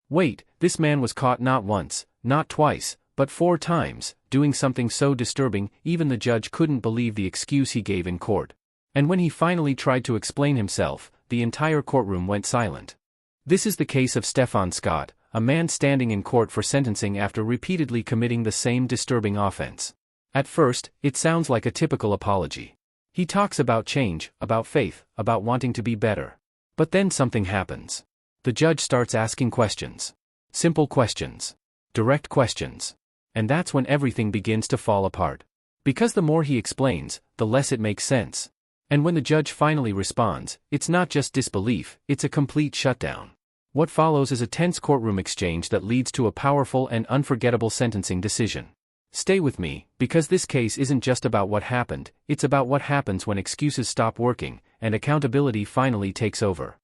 Wait, this man was caught not once, not twice, but 4 times, doing something so disturbing even the judge couldn't believe the excuse he gave in court. And when he finally tried to explain himself, the entire courtroom went silent. This is the case of Stefon Scott, a man standing in court for sentencing after repeatedly committing the same disturbing offense. At first, it sounds like a typical apology. He talks about change, about faith, about wanting to be better. But then something happens. The judge starts asking questions. Simple questions. Direct questions. And that's when everything begins to fall apart. Because the more he explains, the less it makes sense. And when the judge finally responds, it's not just disbelief, it's a complete shutdown. What follows is a tense courtroom exchange that leads to a powerful and unforgettable sentencing decision. Stay with me, because this case isn't just about what happened, it's about what happens when excuses stop working, and accountability finally takes over.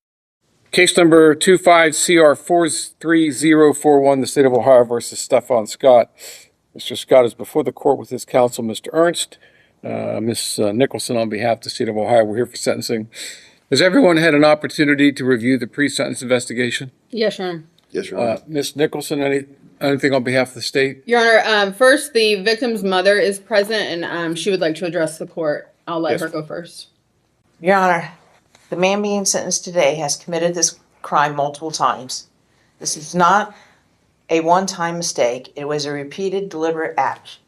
Case number 25-CR43041, the State of Ohio versus Stefon Scott. Mr. Scott is before the court with his counsel, Mr. Ernst. Ms. Nicholson, on behalf of the State of Ohio, we're here for sentencing. Has everyone had an opportunity to review the pre-sentence investigation? Yes, Your Honor. Yes, Your Honor. Ms. Nicholson, anything on behalf of the state? Your Honor, first, the victim's mother is present, and she would like to address the court. I'll let her go first. Your Honor, the man being sentenced today has committed this crime multiple times. This is not a one-time mistake. It was a repeated, deliberate act.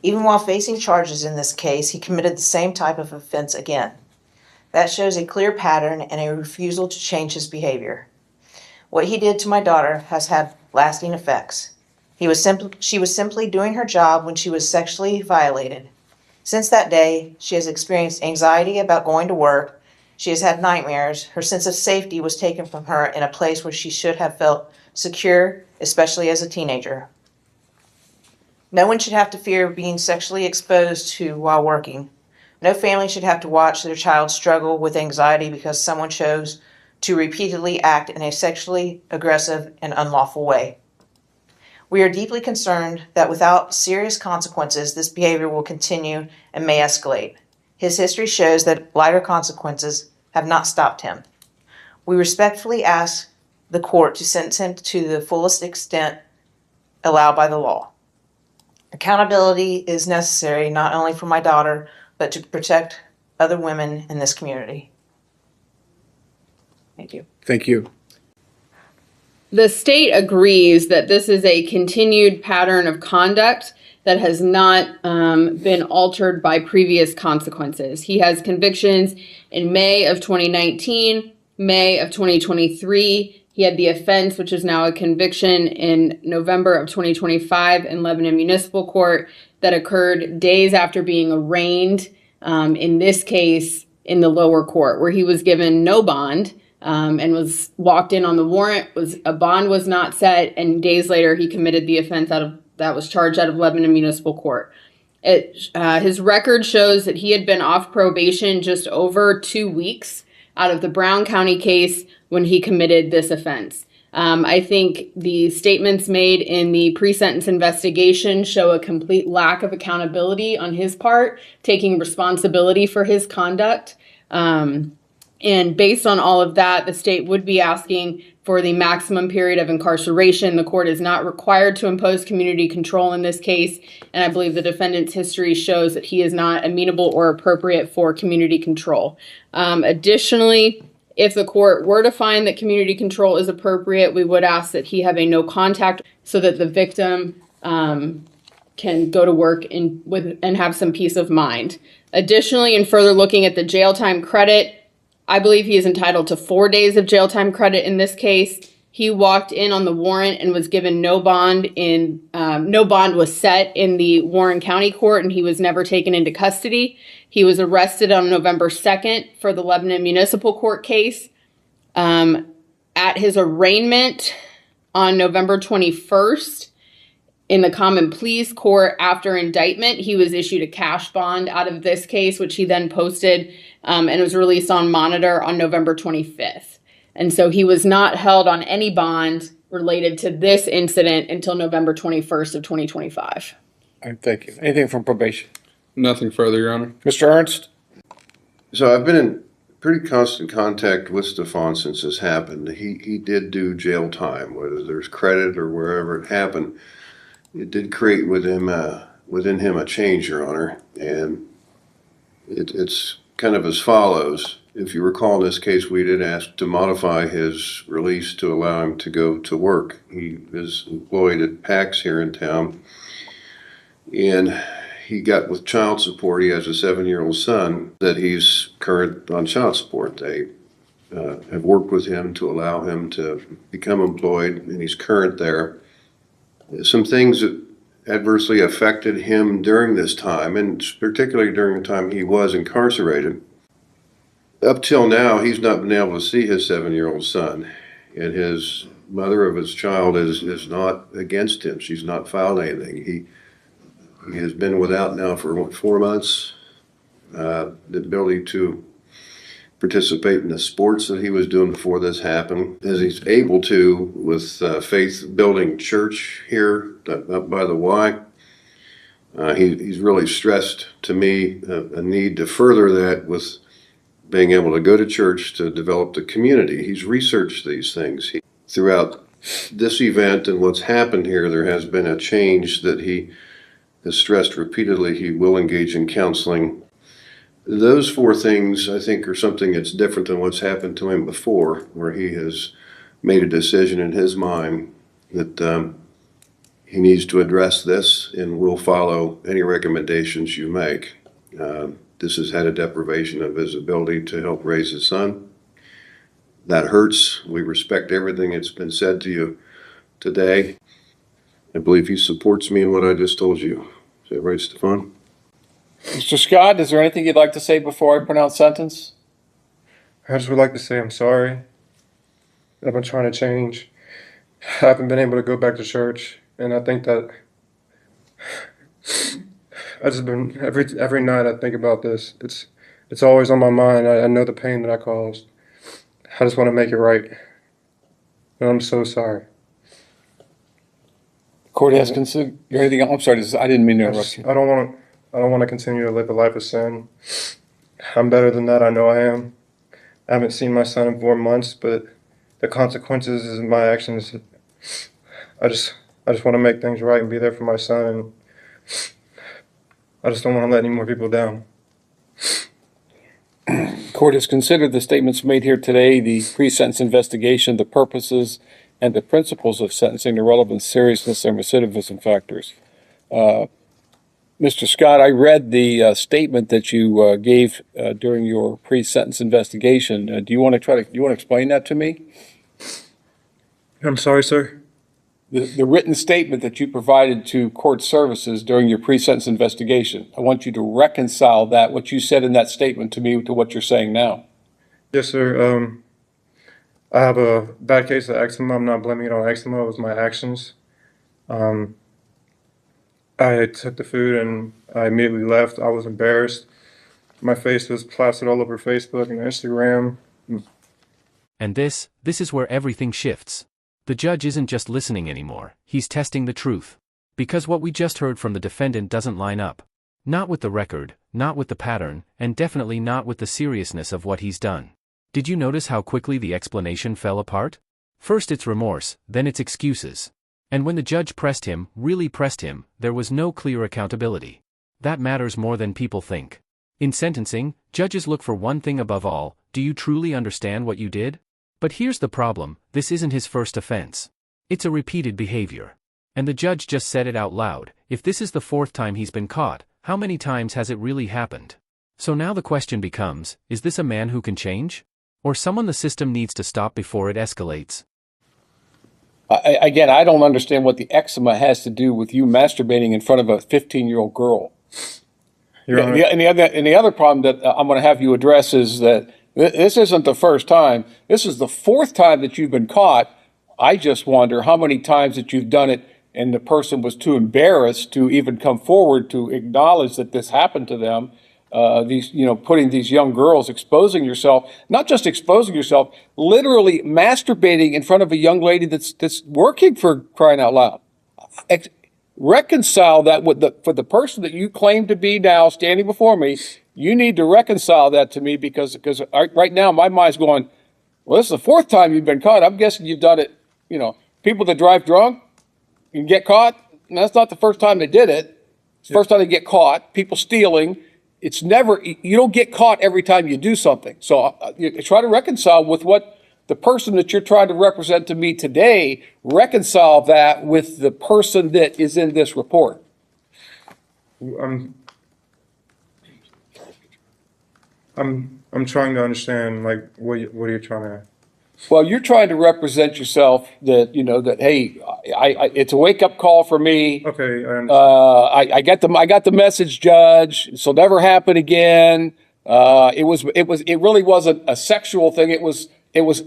Even while facing charges in this case, he committed the same type of offense again. That shows a clear pattern and a refusal to change his behavior. What he did to my daughter has had lasting effects. She was simply doing her job when she was sexually violated. Since that day, she has experienced anxiety about going to work. She has had nightmares. Her sense of safety was taken from her in a place where she should have felt secure, especially as a teenager. No one should have to fear being sexually exposed to while working. No family should have to watch their child struggle with anxiety because someone chose to repeatedly act in a sexually aggressive and unlawful way. We are deeply concerned that without serious consequences, this behavior will continue and may escalate. His history shows that lighter consequences have not stopped him. We respectfully ask the court to sentence him to the fullest extent allowed by the law. Accountability is necessary not only for my daughter, but to protect other women in this community. Thank you. Thank you. The state agrees that this is a continued pattern of conduct that has not been altered by previous consequences. He has convictions in May of 2019, May of 2023. He had the offense, which is now a conviction, in November of 2025 in Lebanon Municipal Court that occurred days after being arraigned, in this case, in the lower court, where he was given no bond and was walked in on the warrant. A bond was not set, and days later he committed the offense that was charged out of Lebanon Municipal Court. His record shows that he had been off probation just over 2 weeks out of the Brown County case when he committed this offense. I think the statements made in the pre-sentence investigation show a complete lack of accountability on his part, taking responsibility for his conduct. And based on all of that, the state would be asking for the maximum period of incarceration. The court is not required to impose community control in this case, and I believe the defendant's history shows that he is not amenable or appropriate for community control. Additionally, if the court were to find that community control is appropriate, we would ask that he have a no contact so that the victim can go to work and have some peace of mind. Additionally, in further looking at the jail time credit, I believe he is entitled to 4 days of jail time credit in this case. He walked in on the warrant and was given no bond. No bond was set in the Warren County Court, and he was never taken into custody. He was arrested on November 2nd for the Lebanon Municipal Court case. At his arraignment on November 21st, in the Common Pleas Court after indictment, he was issued a cash bond out of this case, which he then posted and was released on monitor on November 25th. And so he was not held on any bond related to this incident until November 21st of 2025. All right, thank you. Anything from probation? Nothing further, Your Honor. Mr. Ernst? So I've been in pretty constant contact with Stefon since this happened. He did do jail time, whether there's credit or wherever it happened. It did create within him a change, Your Honor, and it's kind of as follows. If you recall, in this case, we did ask to modify his release to allow him to go to work. He is employed at PAX here in town, and he got with child support. He has a 7-year-old son that he's current on child support. They have worked with him to allow him to become employed, and he's current there. Some things that adversely affected him during this time, and particularly during the time he was incarcerated. Up till now, he's not been able to see his 7-year-old son, and his mother of his child is not against him. She's not filed anything. He has been without now for, 4 months. The ability to participate in the sports that he was doing before this happened, as he's able to with Faith Building Church here up by the Y. He's really stressed to me a need to further that with being able to go to church to develop the community. He's researched these things. Throughout this event and what's happened here, there has been a change that he has stressed repeatedly. He will engage in counseling. Those 4 things, I think, are something that's different than what's happened to him before, where he has made a decision in his mind that he needs to address this and will follow any recommendations you make. This has had a deprivation of his ability to help raise his son. That hurts. We respect everything that's been said to you today. I believe he supports me in what I just told you. Is that right, Stefon? Mr. Scott, is there anything you'd like to say before I pronounce sentence? I just would like to say I'm sorry. I've been trying to change. I haven't been able to go back to church, and I think that I just been every night I think about this. It's always on my mind. I know the pain that I caused. I just want to make it right, and I'm so sorry. Court has considered anything else? I'm sorry, I didn't mean to interrupt you. I don't want to continue to live a life of sin. I'm better than that. I know I am. I haven't seen my son in 4 months, but the consequences of my actions. I just want to make things right and be there for my son, and I just don't want to let any more people down. Court has considered the statements made here today, the pre-sentence investigation, the purposes and the principles of sentencing, the relevant seriousness and recidivism factors. Mr. Scott, I read the statement that you gave during your pre-sentence investigation. Do you want to explain that to me? I'm sorry, sir. The written statement that you provided to court services during your pre-sentence investigation. I want you to reconcile that, what you said in that statement to me, to what you're saying now. Yes, sir. I have a bad case of eczema. I'm not blaming it on eczema. It was my actions. I took the food and I immediately left. I was embarrassed. My face was plastered all over Facebook and Instagram. And this is where everything shifts. The judge isn't just listening anymore, he's testing the truth. Because what we just heard from the defendant doesn't line up. Not with the record, not with the pattern, and definitely not with the seriousness of what he's done. Did you notice how quickly the explanation fell apart? First it's remorse, then it's excuses. And when the judge pressed him, really pressed him, there was no clear accountability. That matters more than people think. In sentencing, judges look for one thing above all: do you truly understand what you did? But here's the problem: this isn't his first offense. It's a repeated behavior. And the judge just said it out loud: if this is the 4th time he's been caught, how many times has it really happened? So now the question becomes, is this a man who can change? Or someone the system needs to stop before it escalates? Again, I don't understand what the eczema has to do with you masturbating in front of a 15-year-old girl. And the other problem that I'm going to have you address is that this isn't the first time. This is the 4th time that you've been caught. I just wonder how many times that you've done it and the person was too embarrassed to even come forward to acknowledge that this happened to them. Putting these young girls, exposing yourself, not just exposing yourself, literally masturbating in front of a young lady that's working, for crying out loud. Reconcile that with for the person that you claim to be now standing before me. You need to reconcile that to me because right now my mind's going, well, this is the fourth time you've been caught. I'm guessing you've done it, people that drive drunk and get caught. And that's not the first time they did it. It's the first time they get caught. People stealing. It's never, you don't get caught every time you do something. So you try to reconcile with what the person that you're trying to represent to me today, reconcile that with the person that is in this report. I'm trying to understand, like, what are you trying to? Well, you're trying to represent yourself that, that, hey, it's a wake-up call for me. Okay, I understand. I got the message, Judge. This will never happen again. It really wasn't a sexual thing. It was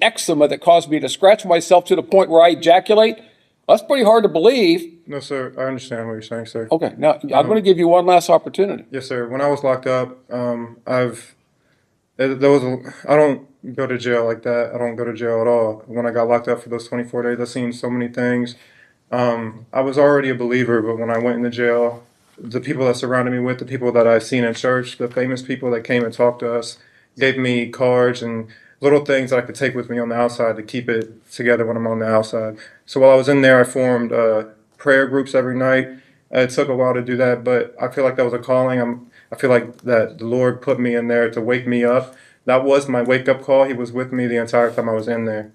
eczema that caused me to scratch myself to the point where I ejaculate. That's pretty hard to believe. No, sir, I understand what you're saying, sir. Okay, now I'm going to give you one last opportunity. Yes, sir. When I was locked up, I don't go to jail like that. I don't go to jail at all. When I got locked up for those 24 days, I've seen so many things. I was already a believer, but when I went into jail, the people that surrounded me with, the people that I've seen in church, the famous people that came and talked to us, gave me cards and little things that I could take with me on the outside to keep it together when I'm on the outside. So while I was in there, I formed prayer groups every night. It took a while to do that, but I feel like that was a calling. I feel like that the Lord put me in there to wake me up. That was my wake-up call. He was with me the entire time I was in there.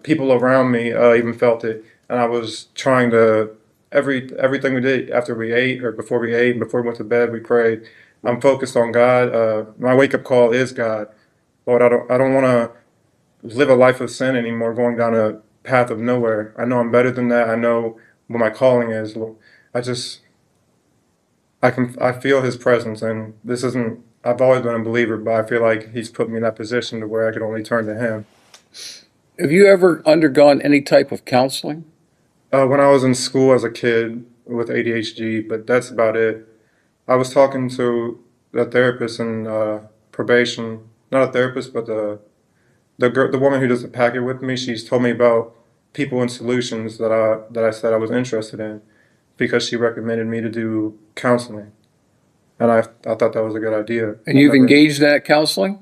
People around me even felt it, and I was trying to, everything we did after we ate or before we ate, before we went to bed, we prayed. I'm focused on God. My wake-up call is God. Lord, I don't want to live a life of sin anymore, going down a path of nowhere. I know I'm better than that. I know what my calling is. I feel His presence, and this isn't. I've always been a believer, but I feel like He's put me in that position to where I could only turn to Him. Have you ever undergone any type of counseling? When I was in school as a kid with ADHD, but that's about it. I was talking to a therapist in probation. Not a therapist, but the woman who does the packet with me. She's told me about people and solutions that I said I was interested in, because she recommended me to do counseling, and I thought that was a good idea. And you've engaged in that counseling?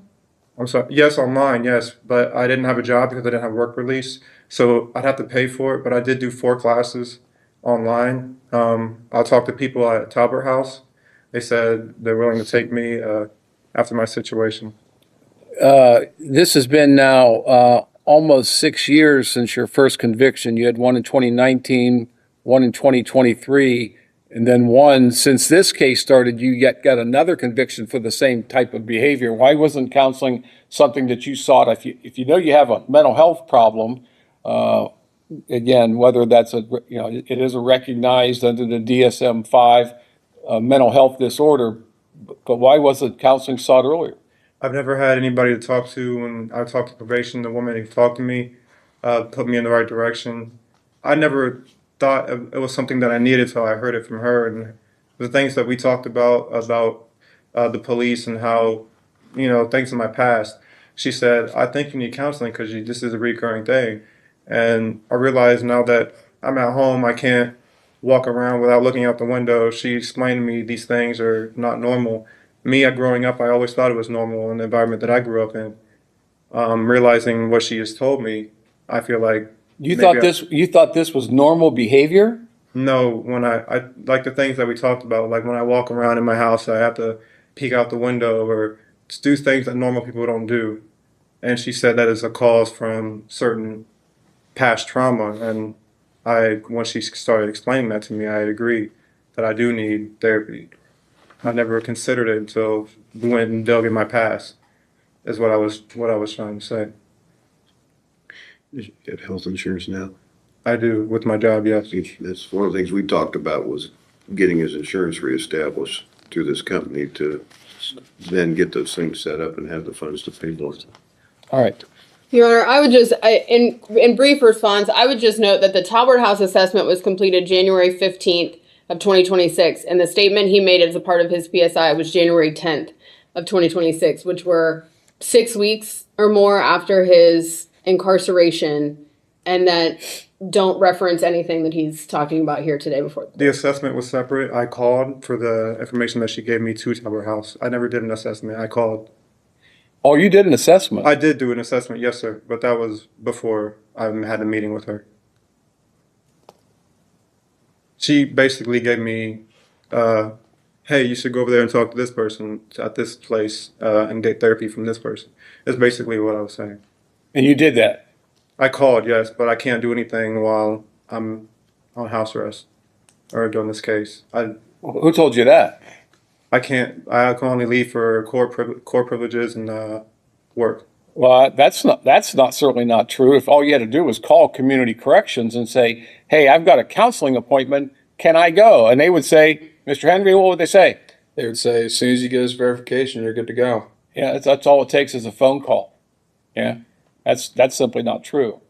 I'm sorry. Yes, online, yes, but I didn't have a job because I didn't have work release, so I'd have to pay for it. But I did do 4 classes online. I'll talk to people at Talbot House. They said they're willing to take me after my situation. This has been now almost 6 years since your first conviction. You had one in 2019, one in 2023, and then one since this case started. You got another conviction for the same type of behavior. Why wasn't counseling something that you sought? If you know you have a mental health problem, again, whether that's it is a recognized under the DSM-5 mental health disorder, but why wasn't counseling sought earlier? I've never had anybody to talk to. When I talked to probation, the woman who talked to me put me in the right direction. I never thought it was something that I needed until I heard it from her. And the things that we talked about the police and how, things in my past, she said, I think you need counseling because this is a recurring thing. And I realize now that I'm at home, I can't walk around without looking out the window. She explained to me these things are not normal. Me, growing up, I always thought it was normal in the environment that I grew up in. Realizing what she has told me, I feel like you thought this was normal behavior? No, when I like the things that we talked about, like when I walk around in my house, I have to peek out the window or do things that normal people don't do. And she said that is a cause from certain past trauma. And once she started explaining that to me, I agreed that I do need therapy. I never considered it until we went and dug in my past, is what I was trying to say. You get health insurance now? I do, with my job, yes. That's one of the things we talked about, was getting his insurance reestablished through this company to then get those things set up and have the funds to pay those. All right. Your Honor, I would just, in brief response, I would just note that the Talbot House assessment was completed January 15th of 2026, and the statement he made as a part of his PSI was January 10th of 2026, which were 6 weeks or more after his incarceration, and that don't reference anything that he's talking about here today before. The assessment was separate. I called for the information that she gave me to tell her house. I never did an assessment. I called. Oh, you did an assessment? I did do an assessment, yes, sir, but that was before I had a meeting with her. She basically gave me, hey, you should go over there and talk to this person at this place and get therapy from this person. That's basically what I was saying. And you did that? I called, yes, but I can't do anything while I'm on house arrest or doing this case. Who told you that? I can't. I can only leave for court privileges and work. Well, that's not certainly not true. If all you had to do was call community corrections and say, "Hey, I've got a counseling appointment. Can I go?" And they would say, "Mr. Henry," what would they say? They would say, as soon as you get this verification, you're good to go. Yeah, that's all it takes is a phone call. Yeah, that's simply not true.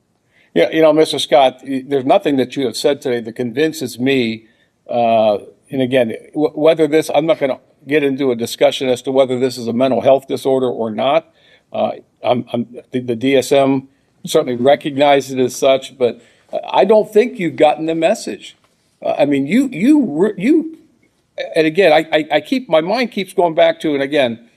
Yeah, Mr. Scott, there's nothing that you have said today that convinces me. And again, whether this, I'm not going to get into a discussion as to whether this is a mental health disorder or not. The DSM certainly recognizes it as such, but I don't think you've gotten the message. I mean, you, and again, I keep, my mind keeps going back to, and again,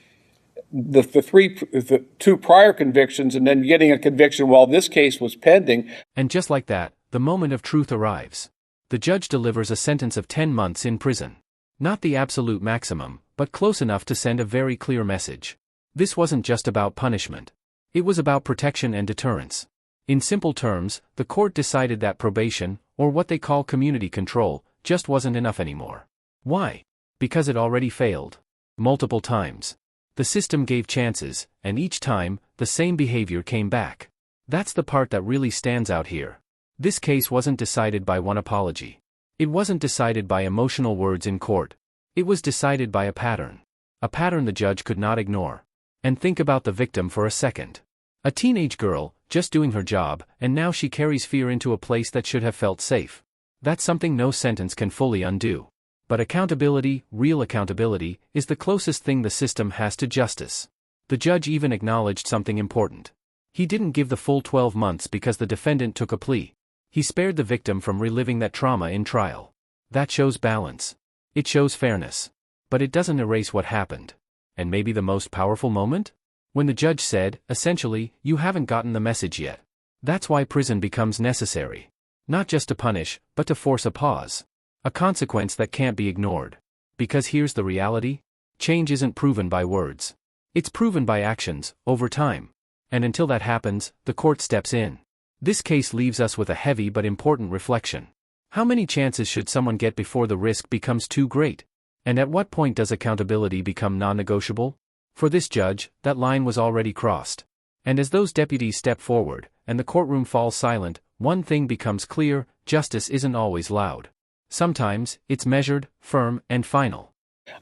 the two prior convictions and then getting a conviction while this case was pending. And just like that, the moment of truth arrives. The judge delivers a sentence of 10 months in prison. Not the absolute maximum, but close enough to send a very clear message. This wasn't just about punishment. It was about protection and deterrence. In simple terms, the court decided that probation, or what they call community control, just wasn't enough anymore. Why? Because it already failed. Multiple times. The system gave chances, and each time, the same behavior came back. That's the part that really stands out here. This case wasn't decided by one apology. It wasn't decided by emotional words in court. It was decided by a pattern. A pattern the judge could not ignore. And think about the victim for a second. A teenage girl, just doing her job, and now she carries fear into a place that should have felt safe. That's something no sentence can fully undo. But accountability, real accountability, is the closest thing the system has to justice. The judge even acknowledged something important. He didn't give the full 12 months because the defendant took a plea. He spared the victim from reliving that trauma in trial. That shows balance. It shows fairness. But it doesn't erase what happened. And maybe the most powerful moment? When the judge said, essentially, you haven't gotten the message yet. That's why prison becomes necessary. Not just to punish, but to force a pause. A consequence that can't be ignored. Because here's the reality: change isn't proven by words. It's proven by actions, over time. And until that happens, the court steps in. This case leaves us with a heavy but important reflection. How many chances should someone get before the risk becomes too great? And at what point does accountability become non-negotiable? For this judge, that line was already crossed. And as those deputies step forward, and the courtroom falls silent, one thing becomes clear: justice isn't always loud. Sometimes, it's measured, firm, and final.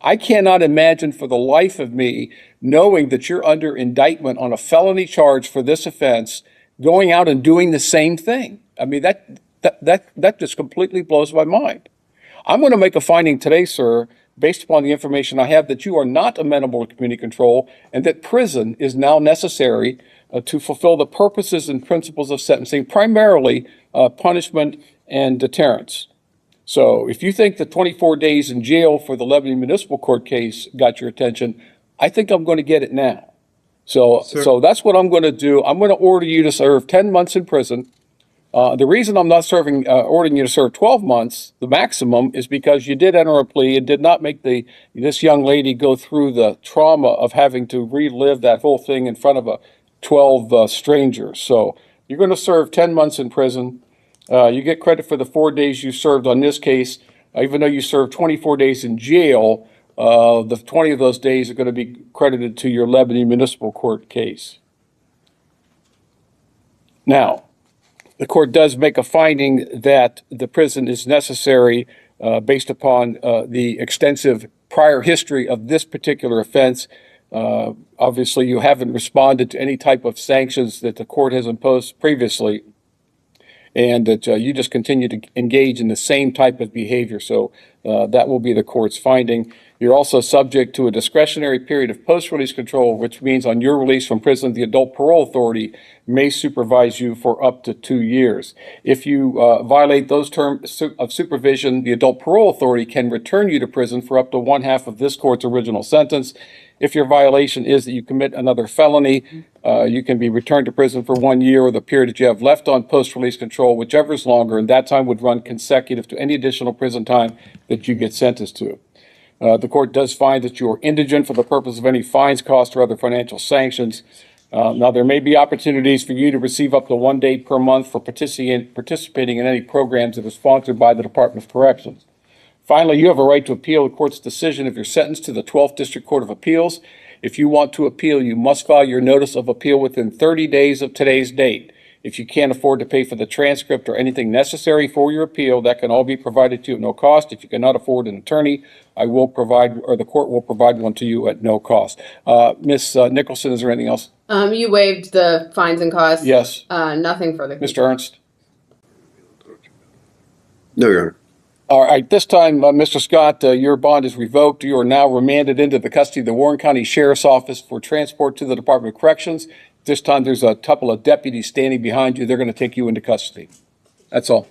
I cannot imagine for the life of me, knowing that you're under indictment on a felony charge for this offense, going out and doing the same thing. I mean, that just completely blows my mind. I'm going to make a finding today, sir, based upon the information I have, that you are not amenable to community control and that prison is now necessary to fulfill the purposes and principles of sentencing, primarily punishment and deterrence. So if you think the 24 days in jail for the Lebanon Municipal Court case got your attention, I think I'm going to get it now. So that's what I'm going to do. I'm going to order you to serve 10 months in prison. The reason I'm not ordering you to serve 12 months, the maximum, is because you did enter a plea and did not make this young lady go through the trauma of having to relive that whole thing in front of 12 strangers. So you're going to serve 10 months in prison. You get credit for the 4 days you served on this case. Even though you served 24 days in jail, the 20 of those days are going to be credited to your Lebanon Municipal Court case. Now, the court does make a finding that the prison is necessary based upon the extensive prior history of this particular offense. Obviously, you haven't responded to any type of sanctions that the court has imposed previously. and that you just continue to engage in the same type of behavior. So that will be the court's finding. You're also subject to a discretionary period of post-release control, which means on your release from prison, the adult parole authority may supervise you for up to 2 years. If you violate those terms of supervision, the adult parole authority can return you to prison for up to 1/2 of this court's original sentence. If your violation is that you commit another felony, you can be returned to prison for 1 year or the period that you have left on post-release control, whichever is longer, and that time would run consecutive to any additional prison time that you get sentenced to. The court does find that you are indigent for the purpose of any fines, costs, or other financial sanctions. Now, there may be opportunities for you to receive up to 1 day per month for participating in any programs that are sponsored by the Department of Corrections. Finally, you have a right to appeal the court's decision if you're sentenced to the 12th District Court of Appeals. If you want to appeal, you must file your notice of appeal within 30 days of today's date. If you can't afford to pay for the transcript or anything necessary for your appeal, that can all be provided to you at no cost. If you cannot afford an attorney, I will provide, or the court will provide one to you at no cost. Ms. Nicholson, is there anything else? You waived the fines and costs? Yes. Nothing further. Mr. Ernst? No, Your Honor. All right, this time, Mr. Scott, your bond is revoked. You are now remanded into the custody of the Warren County Sheriff's Office for transport to the Department of Corrections. This time, there's a couple of deputies standing behind you. They're going to take you into custody. That's all.